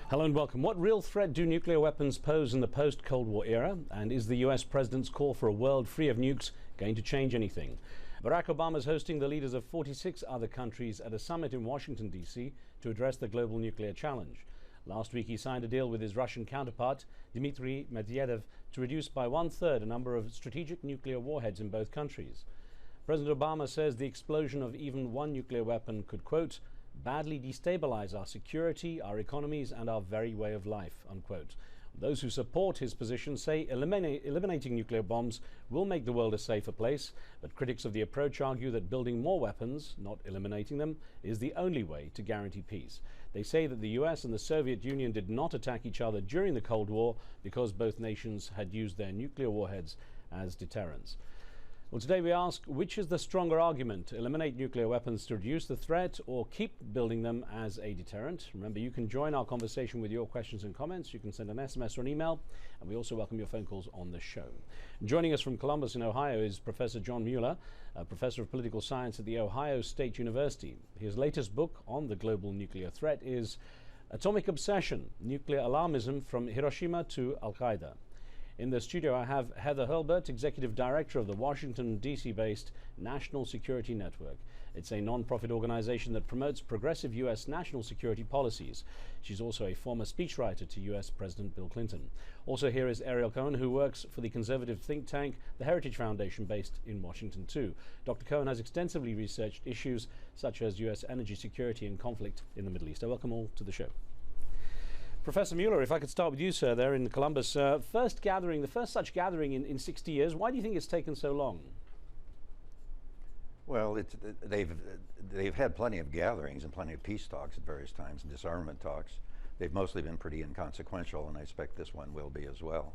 Hello and welcome. What real threat do nuclear weapons pose in the post-Cold War era? And is the US president's call for a world free of nukes going to change anything? Barack Obama is hosting the leaders of 46 other countries at a summit in Washington, D.C. to address the global nuclear challenge. Last week he signed a deal with his Russian counterpart, Dmitry Medvedev, to reduce by one-third a number of strategic nuclear warheads in both countries. President Obama says the explosion of even one nuclear weapon could, quote, badly destabilize our security, our economies, and our very way of life, unquote. Those who support his position say eliminating nuclear bombs will make the world a safer place, but critics of the approach argue that building more weapons, not eliminating them, is the only way to guarantee peace. They say that the US and the Soviet Union did not attack each other during the Cold War because both nations had used their nuclear warheads as deterrents. Well, today we ask, which is the stronger argument? Eliminate nuclear weapons to reduce the threat or keep building them as a deterrent? Remember, you can join our conversation with your questions and comments. You can send an SMS or an email, and we also welcome your phone calls on the show. Joining us from Columbus in Ohio is Professor John Mueller, a professor of political science at The Ohio State University. His latest book on the global nuclear threat is Atomic Obsession: Nuclear Alarmism from Hiroshima to Al-Qaeda. In the studio, I have Heather Hurlbert, Executive Director of the Washington, D.C.-based National Security Network. It's a non-profit organization that promotes progressive U.S. national security policies. She's also a former speechwriter to U.S. President Bill Clinton. Also here is Ariel Cohen, who works for the conservative think tank, the Heritage Foundation, based in Washington, too. Dr. Cohen has extensively researched issues such as U.S. energy security and conflict in the Middle East. I welcome all to the show. Professor Mueller, if I could start with you, sir, there in Columbus. The first such gathering in 60 years. Why do you think it's taken so long? Well, they've had plenty of gatherings and plenty of peace talks at various times and disarmament talks. They've mostly been pretty inconsequential, and I expect this one will be as well.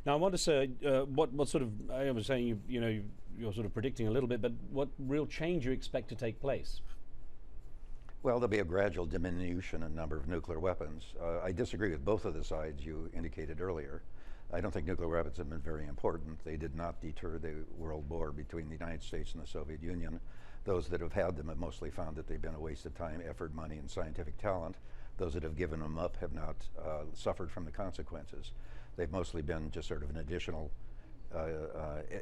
Now, I want to say what sort of, I was saying, you're sort of predicting a little bit, but what real change you expect to take place? Well, there'll be a gradual diminution in the number of nuclear weapons. I disagree with both of the sides you indicated earlier. I don't think nuclear weapons have been very important. They did not deter the world war between the United States and the Soviet Union. Those that have had them have mostly found that they've been a waste of time, effort, money, and scientific talent. Those that have given them up have not suffered from the consequences. They've mostly been just sort of an additional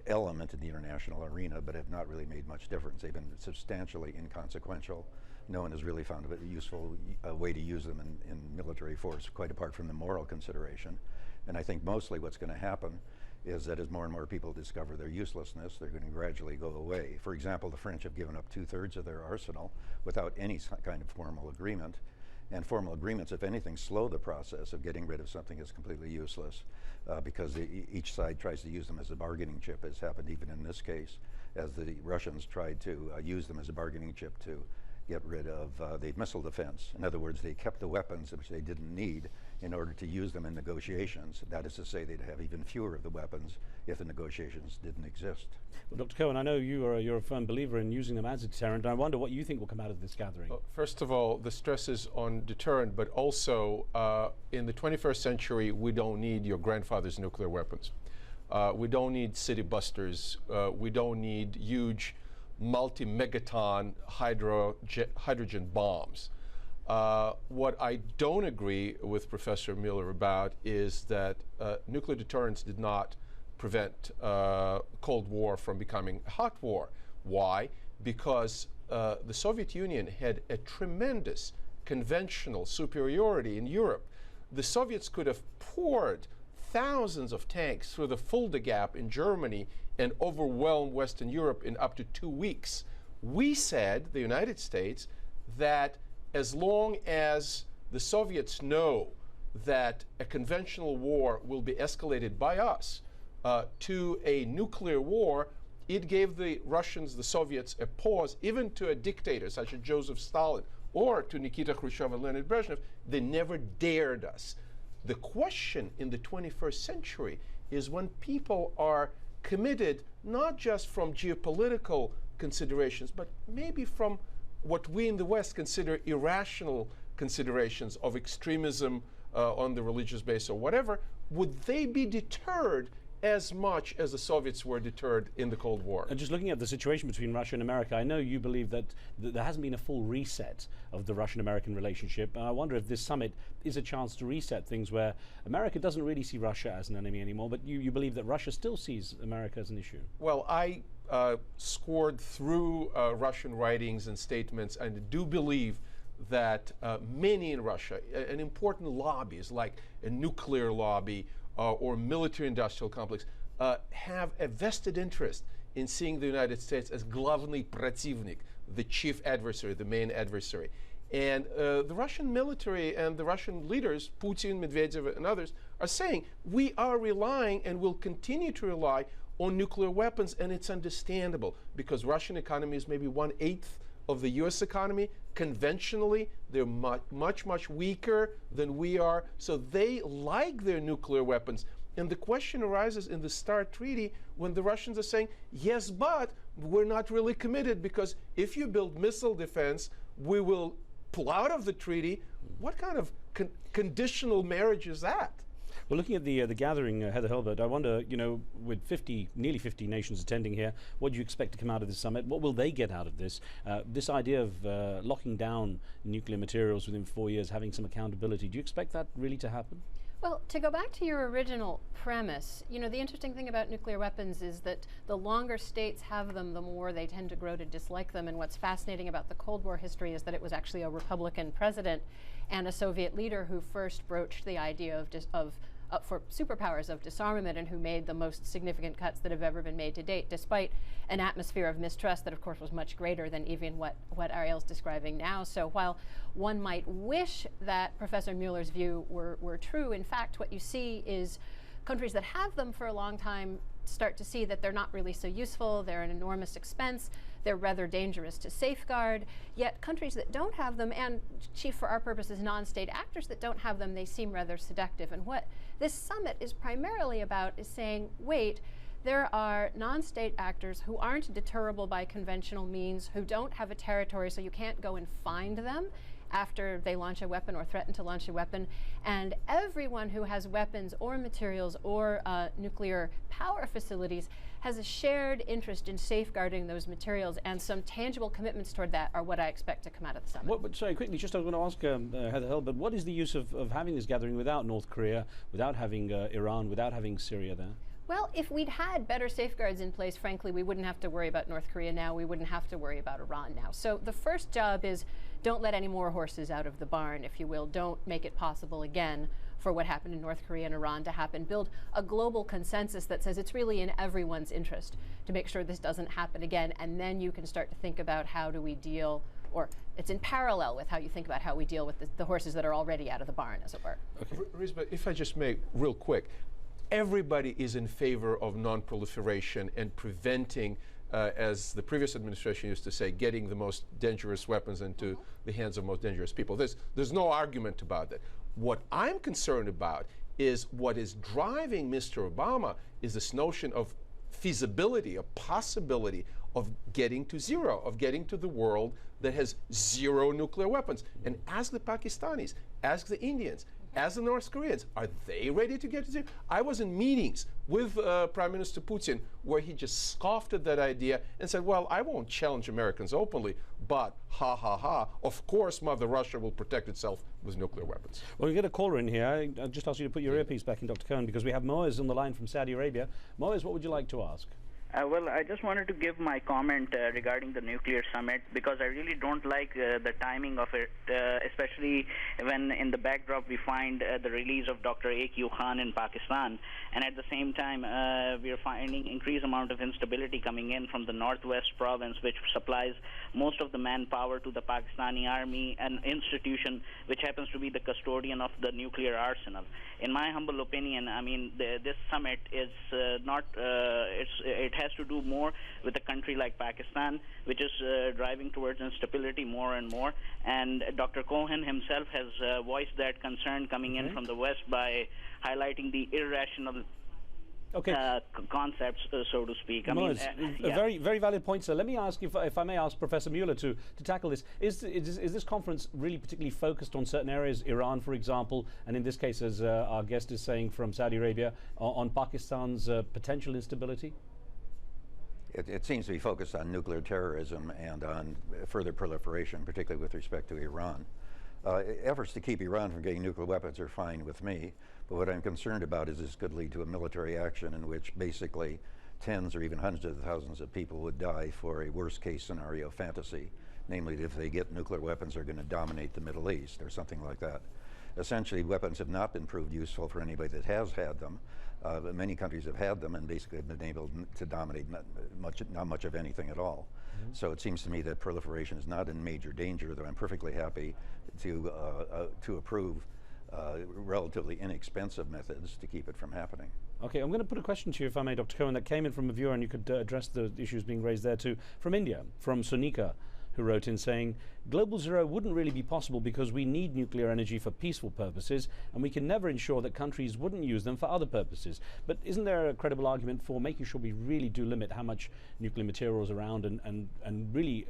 element in the international arena, but have not really made much difference. They've been substantially inconsequential. No one has really found a useful way to use them in military force, quite apart from the moral consideration. And I think mostly what's going to happen is that as more and more people discover their uselessness, they're going to gradually go away. For example, the French have given up 2/3 of their arsenal without any kind of formal agreement. And formal agreements, if anything, slow the process of getting rid of something that's completely useless because each side tries to use them as a bargaining chip, as happened even in this case, as the Russians tried to use them as a bargaining chip to get rid of the missile defense. In other words, they kept the weapons which they didn't need in order to use them in negotiations. That is to say, they'd have even fewer of the weapons if the negotiations didn't exist. Well, Dr. Cohen, I know you're a firm believer in using them as a deterrent. I wonder what you think will come out of this gathering. First of all, the stress is on deterrent, but also in the 21st century, we don't need your grandfather's nuclear weapons. We don't need city busters. We don't need huge multi-megaton hydrogen bombs. What I don't agree with Professor Mueller about is that nuclear deterrence did not prevent Cold War from becoming a hot war. Why? Because the Soviet Union had a tremendous conventional superiority in Europe. The Soviets could have poured thousands of tanks through the Fulda Gap in Germany and overwhelmed Western Europe in up to 2 weeks. We said, the United States, that as long as the Soviets know that a conventional war will be escalated by us to a nuclear war, it gave the Russians, the Soviets, a pause, even to a dictator such as Joseph Stalin or to Nikita Khrushchev and Leonid Brezhnev. They never dared us. The question in the 21st century is when people are committed not just from geopolitical considerations, but maybe from what we in the West consider irrational considerations of extremism on the religious base or whatever, would they be deterred as much as the Soviets were deterred in the Cold War. Just looking at the situation between Russia and America, I know you believe that there hasn't been a full reset of the Russian-American relationship. And I wonder if this summit is a chance to reset things where America doesn't really see Russia as an enemy anymore, but you believe that Russia still sees America as an issue. Well, I scored through Russian writings and statements, and do believe that many in Russia, and important lobbies like a nuclear lobby or military-industrial complex, have a vested interest in seeing the United States as главный противник, the chief adversary, the main adversary. And the Russian military and the Russian leaders, Putin, Medvedev, and others, are saying we are relying and will continue to rely on nuclear weapons, and it's understandable because Russian economy is maybe 1/8 of the U.S. economy. Conventionally, they're much weaker than we are, so they like their nuclear weapons. And the question arises in the START treaty when the Russians are saying, yes, but we're not really committed because if you build missile defense, we will pull out of the treaty. What kind of conditional marriage is that? Well, looking at the gathering, Heather Hilbert, I wonder, with nearly 50 nations attending here, what do you expect to come out of this summit? What will they get out of this? This idea of locking down nuclear materials within 4 years, having some accountability, do you expect that really to happen? Well, to go back to your original premise, the interesting thing about nuclear weapons is that the longer states have them, the more they tend to grow to dislike them. And what's fascinating about the Cold War history is that it was actually a Republican president and a Soviet leader who first broached the idea for superpowers of disarmament, and who made the most significant cuts that have ever been made to date, despite an atmosphere of mistrust that, of course, was much greater than even what Ariel's describing now. So while one might wish that Professor Mueller's view were true, in fact, what you see is countries that have them for a long time start to see that they're not really so useful, they're an enormous expense, they're rather dangerous to safeguard, yet countries that don't have them, and chief for our purposes non-state actors that don't have them, they seem rather seductive. And what this summit is primarily about is saying, wait, there are non-state actors who aren't deterrable by conventional means, who don't have a territory so you can't go and find them after they launch a weapon or threaten to launch a weapon. And everyone who has weapons or materials or nuclear power facilities has a shared interest in safeguarding those materials, and some tangible commitments toward that are what I expect to come out of the summit. Sorry, quickly, just I was going to ask Heather Hilbert, what is the use of having this gathering without North Korea, without having Iran, without having Syria there? Well, if we'd had better safeguards in place, frankly, we wouldn't have to worry about North Korea now. We wouldn't have to worry about Iran now. So the first job is don't let any more horses out of the barn, if you will. Don't make it possible again for what happened in North Korea and Iran to happen. Build a global consensus that says it's really in everyone's interest to make sure this doesn't happen again. And then you can start to think about how do we deal, or it's in parallel with how you think about how we deal with the horses that are already out of the barn, as it were. Okay. Riz, but if I just may, real quick, everybody is in favor of non-proliferation and preventing, as the previous administration used to say, getting the most dangerous weapons into the hands of most dangerous people. There's no argument about that. What I'm concerned about is what is driving Mr. Obama is this notion of feasibility, a possibility of getting to zero, of getting to the world that has zero nuclear weapons. And ask the Pakistanis, ask the Indians, as the North Koreans, are they ready to get to zero? I was in meetings with Prime Minister Putin where he just scoffed at that idea and said, well, I won't challenge Americans openly, but ha ha ha, of course Mother Russia will protect itself with nuclear weapons. Well, we get a caller in here. I'll just ask you to put your earpiece back in, Dr. Cohen, because we have Moaz on the line from Saudi Arabia. Moaz, what would you like to ask? Well, I just wanted to give my comment regarding the nuclear summit, because I really don't like the timing of it, especially when in the backdrop we find the release of Dr. A.Q. Khan in Pakistan, and at the same time we are finding increased amount of instability coming in from the northwest province, which supplies most of the manpower to the Pakistani army, an institution which happens to be the custodian of the nuclear arsenal. In my humble opinion, I mean, this summit is it has to do more with a country like Pakistan, which is driving towards instability more and more. And Dr. Cohen himself has voiced that concern coming in from the West by highlighting the irrational. concepts, so to speak. No, it's a very, very valid point, sir. Let me ask, if I may ask Professor Mueller to tackle this. Is this conference really particularly focused on certain areas, Iran, for example, and in this case, as our guest is saying from Saudi Arabia, on Pakistan's potential instability? It seems to be focused on nuclear terrorism and on further proliferation, particularly with respect to Iran. Efforts to keep Iran from getting nuclear weapons are fine with me, but what I'm concerned about is this could lead to a military action in which basically tens or even hundreds of thousands of people would die for a worst case scenario fantasy, namely that if they get nuclear weapons, they're going to dominate the Middle East or something like that. Essentially, weapons have not been proved useful for anybody that has had them. But many countries have had them and basically have been able to dominate not much of anything at all. So it seems to me that proliferation is not in major danger, though I'm perfectly happy to approve relatively inexpensive methods to keep it from happening. Okay, I'm going to put a question to you, if I may, Dr. Cohen, that came in from a viewer, and you could address the issues being raised there too, from India, from Sunika, who wrote in saying, global zero wouldn't really be possible because we need nuclear energy for peaceful purposes, and we can never ensure that countries wouldn't use them for other purposes. But isn't there a credible argument for making sure we really do limit how much nuclear material is around and really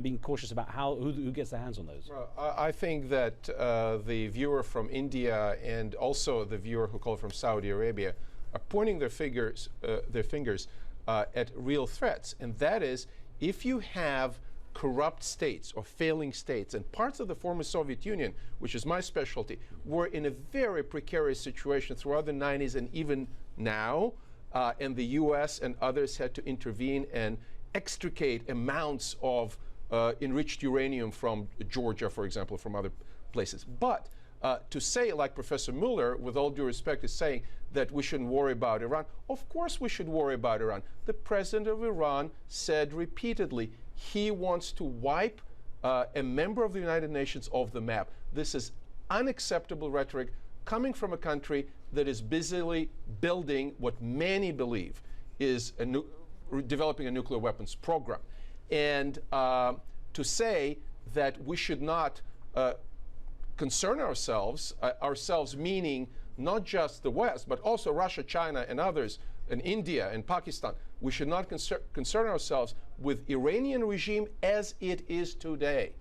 being cautious about who gets their hands on those? Well, I think that the viewer from India and also the viewer who called from Saudi Arabia are pointing their fingers at real threats, and that is, if you have corrupt states or failing states, and parts of the former Soviet Union, which is my specialty, were in a very precarious situation throughout the 90s and even now, and the US and others had to intervene and extricate amounts of enriched uranium from Georgia, for example, from other places. But to say, like Professor Mueller, with all due respect, is saying that we shouldn't worry about Iran, of course we should worry about Iran. The president of Iran said repeatedly he wants to wipe a member of the United Nations off the map. This is unacceptable rhetoric coming from a country that is busily building what many believe is developing a nuclear weapons program. And to say that we should not concern ourselves meaning not just the West, but also Russia, China, and others, and India and Pakistan. We should not concern ourselves with Iranian regime as it is today,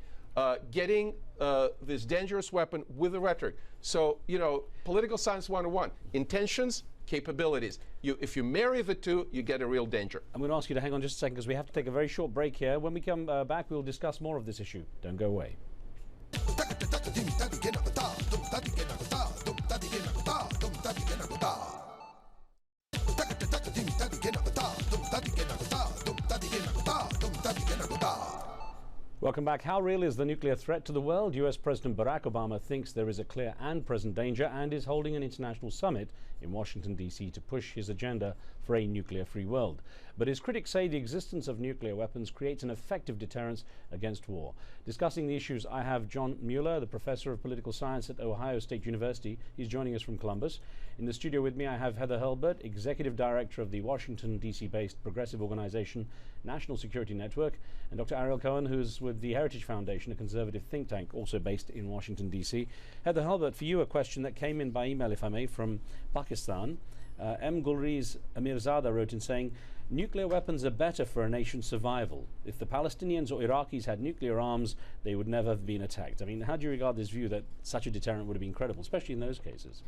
getting this dangerous weapon with the rhetoric. So, political science 101, intentions, capabilities. If you marry the two, you get a real danger. I'm going to ask you to hang on just a second because we have to take a very short break here. When we come back, we'll discuss more of this issue. Don't go away. Welcome back. How real is the nuclear threat to the world? US President Barack Obama thinks there is a clear and present danger and is holding an international summit in Washington, D.C. to push his agenda for a nuclear-free world. But his critics say the existence of nuclear weapons creates an effective deterrence against war. Discussing the issues, I have John Mueller, the professor of political science at Ohio State University. He's joining us from Columbus. In the studio with me, I have Heather Hurlburt, executive director of the Washington, D.C.-based progressive organization National Security Network, and Dr. Ariel Cohen, who's with the Heritage Foundation, a conservative think tank also based in Washington, D.C. Heather Hurlburt, for you, a question that came in by email, if I may, from Pakistan. M. Gulriz Amirzada wrote in saying, nuclear weapons are better for a nation's survival. If the Palestinians or Iraqis had nuclear arms, they would never have been attacked. I mean, how do you regard this view that such a deterrent would have been credible, especially in those cases?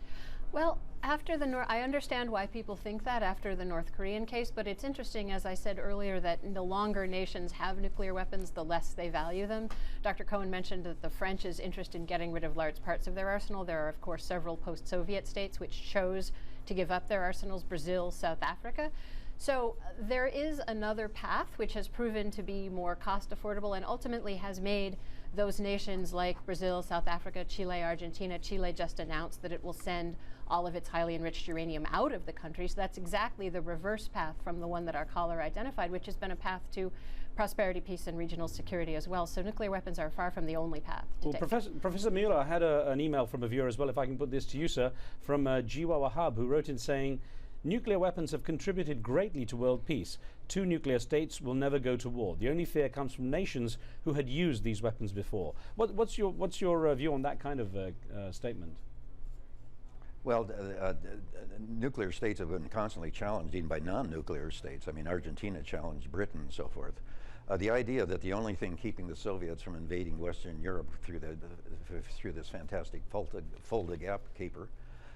Well, I understand why people think that after the North Korean case, but it's interesting, as I said earlier, that the longer nations have nuclear weapons, the less they value them. Dr. Cohen mentioned that the French's interest in getting rid of large parts of their arsenal. There are, of course, several post-Soviet states which chose to give up their arsenals, Brazil, South Africa. So there is another path which has proven to be more cost affordable and ultimately has made those nations like Brazil, South Africa, Chile, Argentina. Chile just announced that it will send all of its highly enriched uranium out of the country. So that's exactly the reverse path from the one that our caller identified, which has been a path to prosperity, peace, and regional security as well. So nuclear weapons are far from the only path to take. Professor Mueller, I had an email from a viewer as well, if I can put this to you, sir, from Jiwa Wahab, who wrote in saying, nuclear weapons have contributed greatly to world peace. Two nuclear states will never go to war. The only fear comes from nations who had used these weapons before. What's your view on that kind of statement? Well, nuclear states have been constantly challenged, even by non-nuclear states. I mean, Argentina challenged Britain and so forth. The idea that the only thing keeping the Soviets from invading Western Europe through this fantastic Fulda Gap caper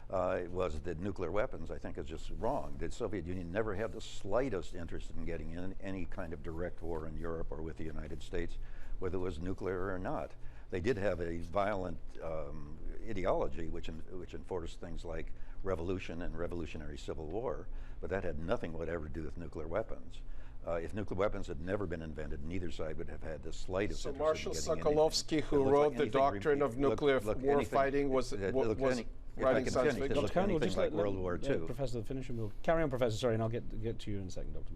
was the nuclear weapons, I think, is just wrong. The Soviet Union never had the slightest interest in getting in any kind of direct war in Europe or with the United States, whether it was nuclear or not. They did have a violent ideology which enforced things like revolution and revolutionary civil war, but that had nothing whatever to do with nuclear weapons. If nuclear weapons had never been invented, neither side would have had the slightest So interest in Marshal getting Sokolovsky, who wrote the doctrine of nuclear war fighting, was writing science fiction. Dr. Khan, we'll just just like World War II. Professor, finish and we'll carry on, Professor. Sorry, and I'll get to you in a second, Dr.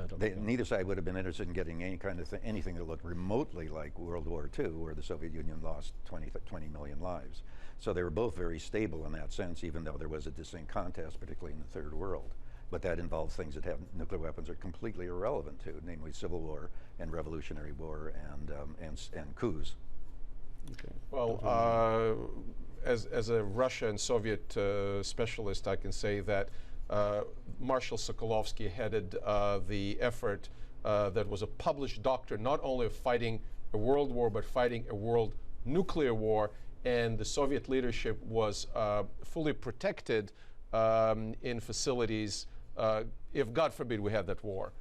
Khan. Neither side would have been interested in getting any kind of anything that looked remotely like World War II, where the Soviet Union lost 20 million lives. So they were both very stable in that sense, even though there was a distinct contest, particularly in the Third World. But that involves things that have nuclear weapons are completely irrelevant to, namely civil war and revolutionary war and coups. Okay. Well, as a Russia and Soviet specialist, I can say that Marshal Sokolovsky headed the effort that was a published doctrine, not only of fighting a world war, but fighting a world nuclear war. And the Soviet leadership was fully protected in facilities if, God forbid, we had that war.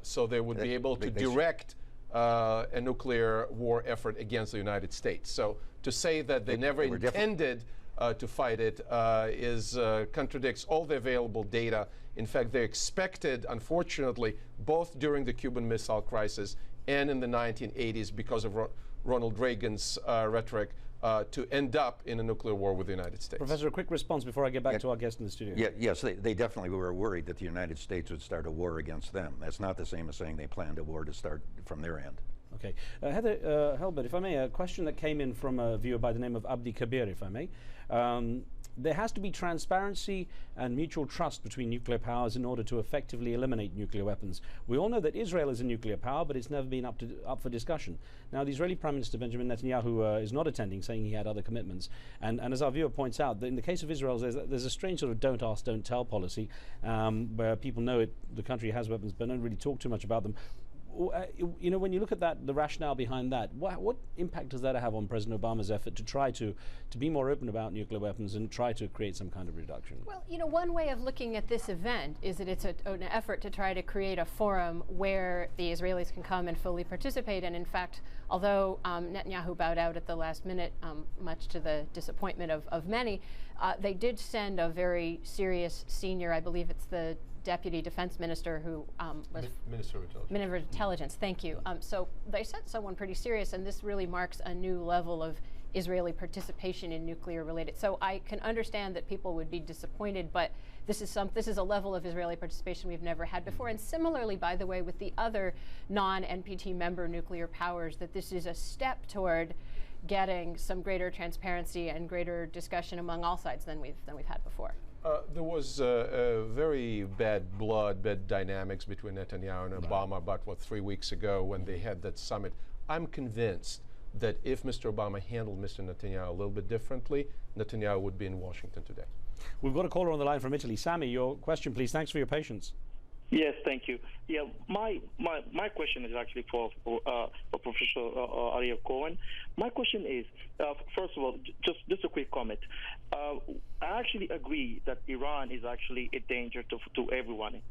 So they would be able to direct a nuclear war effort against the United States. So to say that they never intended to fight it contradicts all the available data. In fact, they expected, unfortunately, both during the Cuban Missile Crisis and in the 1980s, because of Ronald Reagan's rhetoric, to end up in a nuclear war with the United States. Professor, a quick response before I get back to our guest in the studio. Yes, they definitely were worried that the United States would start a war against them. That's not the same as saying they planned a war to start from their end. Okay. Heather Helbert, if I may, a question that came in from a viewer by the name of Abdi Kabir, if I may. There has to be transparency and mutual trust between nuclear powers in order to effectively eliminate nuclear weapons. We all know that Israel is a nuclear power, but it's never been up for discussion. Now, the Israeli Prime Minister Benjamin Netanyahu is not attending, saying he had other commitments. And as our viewer points out, in the case of Israel, there's a strange sort of don't ask, don't tell policy, where people know the country has weapons, but don't really talk too much about them. You know, when you look at that, the rationale behind that, what impact does that have on President Obama's effort to try to be more open about nuclear weapons and try to create some kind of reduction? Well, you know, one way of looking at this event is that it's an effort to try to create a forum where the Israelis can come and fully participate. And in fact, although Netanyahu bowed out at the last minute, much to the disappointment of many, they did send a very serious senior, I believe it's the Deputy Defense Minister who was Minister of Intelligence. Minister of Intelligence, thank you. So they sent someone pretty serious, and this really marks a new level of Israeli participation in nuclear related. So I can understand that people would be disappointed, but this is a level of Israeli participation we've never had before. And similarly, by the way, with the other non-NPT member nuclear powers, that this is a step toward getting some greater transparency and greater discussion among all sides than we've had before. There was very bad blood, bad dynamics between Netanyahu and Obama about, 3 weeks ago when they had that summit. I'm convinced that if Mr. Obama handled Mr. Netanyahu a little bit differently, Netanyahu would be in Washington today. We've got a caller on the line from Italy. Sammy, your question, please. Thanks for your patience. Yes, thank you. Yeah, my question is actually for Professor Ariel Cohen. My question is, first of all, just a quick comment. I actually agree that Iran is actually a danger to everyone,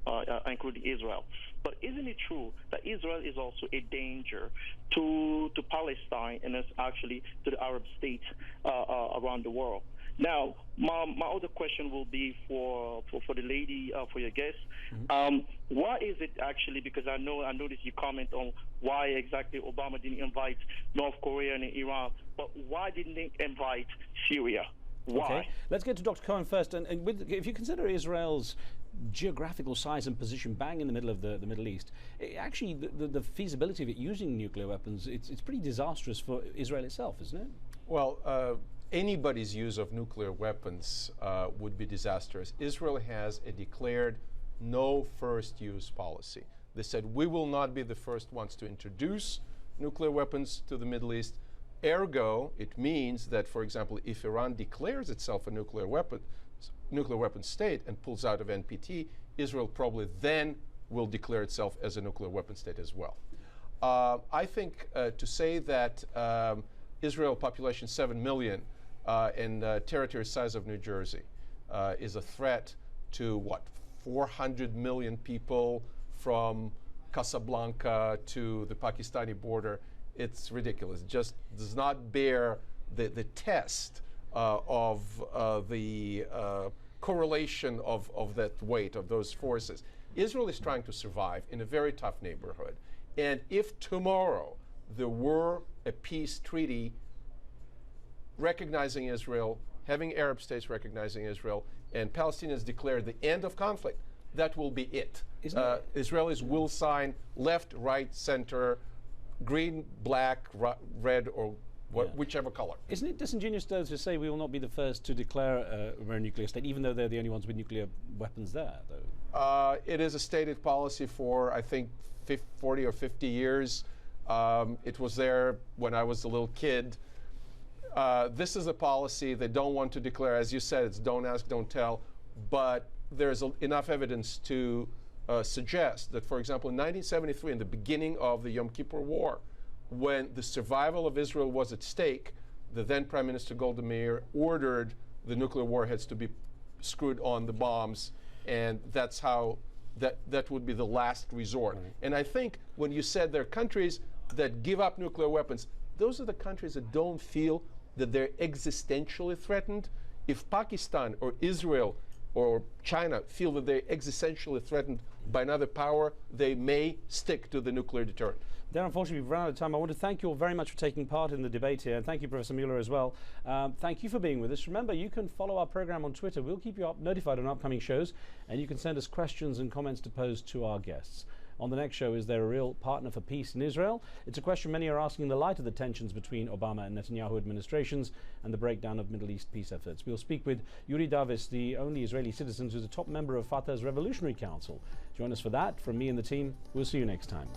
including Israel. But isn't it true that Israel is also a danger to Palestine and actually to the Arab states around the world? Now, my other question will be for the lady, for your guest. Why is it actually, because I noticed you comment on why exactly Obama didn't invite North Korea and Iran, but why didn't they invite Syria? Why? Okay. Let's get to Dr. Cohen first. And if you consider Israel's geographical size and position bang in the middle of the Middle East, actually the feasibility of it using nuclear weapons, it's pretty disastrous for Israel itself, isn't it? Well, anybody's use of nuclear weapons would be disastrous. Israel has a declared no first use policy. They said, we will not be the first ones to introduce nuclear weapons to the Middle East. Ergo, it means that, for example, if Iran declares itself a nuclear weapon nuclear weapon state and pulls out of NPT, Israel probably then will declare itself as a nuclear weapon state as well. I think to say that Israel population 7 million and territory size of New Jersey is a threat to what, 400 million people from Casablanca to the Pakistani border, it's ridiculous. It just does not bear the test of the correlation of that weight of those forces. Israel is trying to survive in a very tough neighborhood. And if tomorrow there were a peace treaty recognizing Israel, having Arab states recognizing Israel, and Palestinians declare the end of conflict, that will be it. Israelis will sign left, right, center, green, black, red, or whichever color. Isn't it disingenuous, though, to say we will not be the first to declare we're a nuclear state, even though they're the only ones with nuclear weapons there, though? It is a stated policy for, I think, 40 or 50 years. It was there when I was a little kid. This is a policy they don't want to declare. As you said, it's don't ask, don't tell. But there's enough evidence to suggest that, for example, in 1973, in the beginning of the Yom Kippur War, when the survival of Israel was at stake, the then Prime Minister Golda Meir ordered the nuclear warheads to be screwed on the bombs, and that's how that would be the last resort. Right. And I think when you said there are countries that give up nuclear weapons, those are the countries that don't feel that they're existentially threatened. If Pakistan or Israel or China feel that they're existentially threatened by another power, they may stick to the nuclear deterrent. Darren, unfortunately, we've run out of time. I want to thank you all very much for taking part in the debate here, and thank you, Professor Mueller, as well. Thank you for being with us. Remember, you can follow our program on Twitter. We'll keep you notified on upcoming shows, and you can send us questions and comments to pose to our guests. On the next show, is there a real partner for peace in Israel? It's a question many are asking in the light of the tensions between Obama and Netanyahu administrations and the breakdown of Middle East peace efforts. We'll speak with Yuri Davis, the only Israeli citizen who's a top member of Fatah's Revolutionary Council. Join us for that. From me and the team, we'll see you next time.